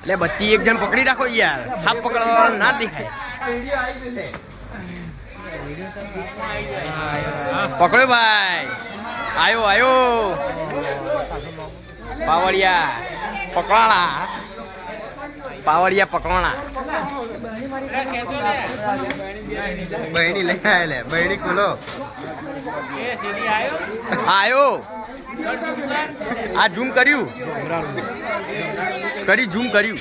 એટલે બત્તી એક જણ પકડી રાખો યાર, હાફ પકડવા ના દેખાય. પકડો ભાઈ, આયો આયો પાવડિયા પકવાણા, પાવડિયા પકવાણા. બહેણી લઈ આય લે, બહેણી ખોલો. આયો આ ઝૂમ કર્યું, ઝૂમ કર્યું.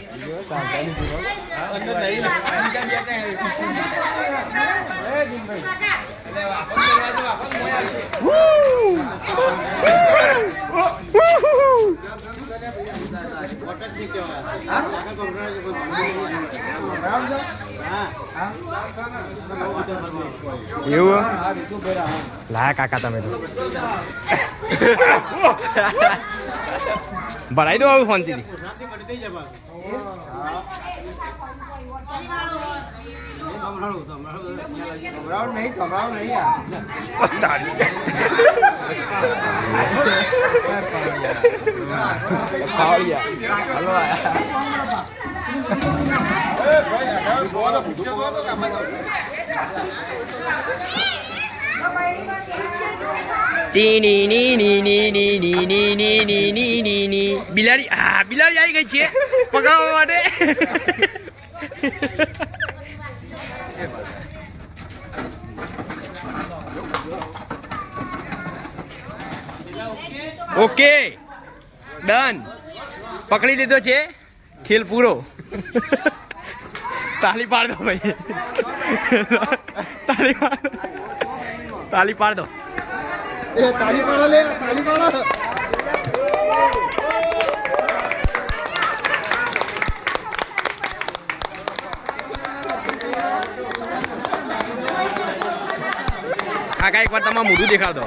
એવું લા કાકા તમે તો ભરાઈ દો આવું શાંતિથી. બિલાડી, હા બિલાડી આવી ગઈ છે પકડવા માટે. ઓકે ડન, પકડી લીધો છે, ખેલ પૂરો. તાલી પાડ દો ભાઈ, તાલી પાડ દો. તાલી પાડો લે, તાલી પાડો. કાકા એક વાર તમારું મોઢું દેખાડ દો.